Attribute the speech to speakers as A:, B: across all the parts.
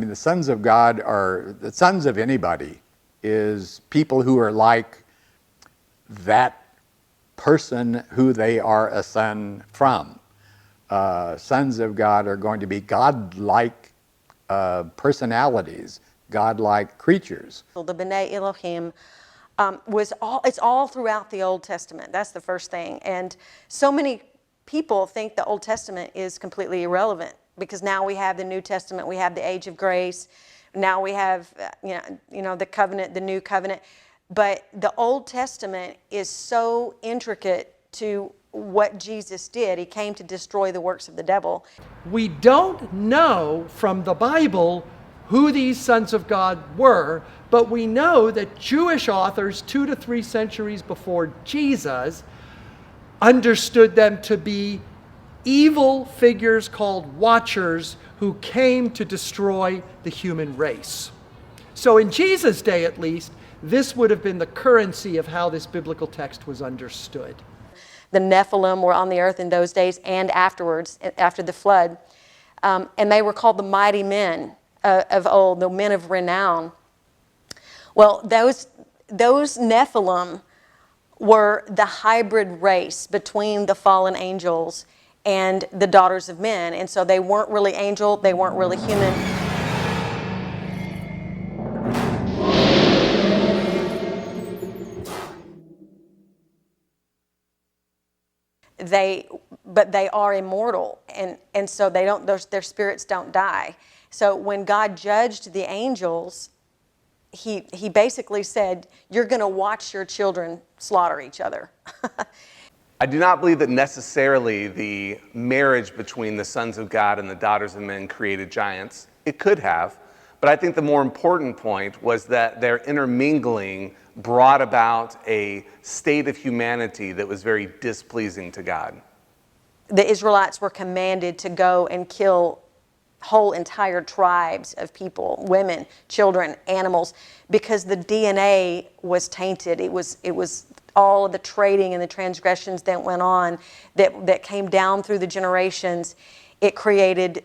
A: I mean, the sons of God are, the sons of anybody is people who are like that person who they are a son from. Sons of God are going to be God-like personalities, God-like creatures.
B: The B'nai Elohim it's all throughout the Old Testament. That's the first thing. And so many people think the Old Testament is completely irrelevant because now we have the New Testament, we have the Age of Grace, now we have the covenant, the New Covenant. But the Old Testament is so intricate to what Jesus did. He came to destroy the works of the devil.
C: We don't know from the Bible who these sons of God were, but we know that Jewish authors 2 to 3 centuries before Jesus understood them to be evil figures called watchers who came to destroy the human race. So in Jesus' day at least, this would have been the currency of how this biblical text was understood.
B: The Nephilim were on the earth in those days and afterwards, after the flood. And they were called the mighty men of old, the men of renown. Well, those Nephilim were the hybrid race between the fallen angels and the daughters of men. And so they weren't really angel, they weren't really human. But they are immortal, and so they don't, their spirits don't die. So when God judged the angels, he basically said, you're going to watch your children slaughter each other.
D: I do not believe that necessarily the marriage between the sons of God and the daughters of men created giants. It could have, but I think the more important point was that their intermingling brought about a state of humanity that was very displeasing to God.
B: The Israelites were commanded to go and kill whole entire tribes of people, women, children, animals, because the DNA was tainted. It was all of the trading and the transgressions that went on that came down through the generations. It created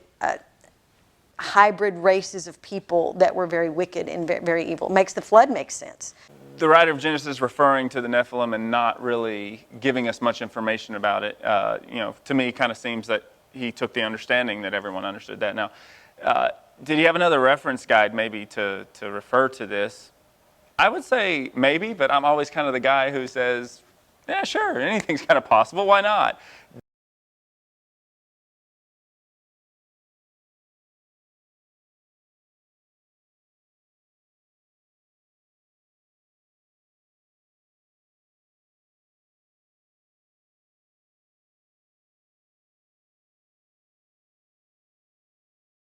B: hybrid races of people that were very wicked and very evil. Makes the flood make sense.
E: The writer of Genesis is referring to the Nephilim and not really giving us much information about it. To me, it kind of seems that he took the understanding that everyone understood that. Now, did he have another reference guide maybe to refer to this? I would say maybe, but I'm always kind of the guy who says, yeah, sure, anything's kind of possible. Why not?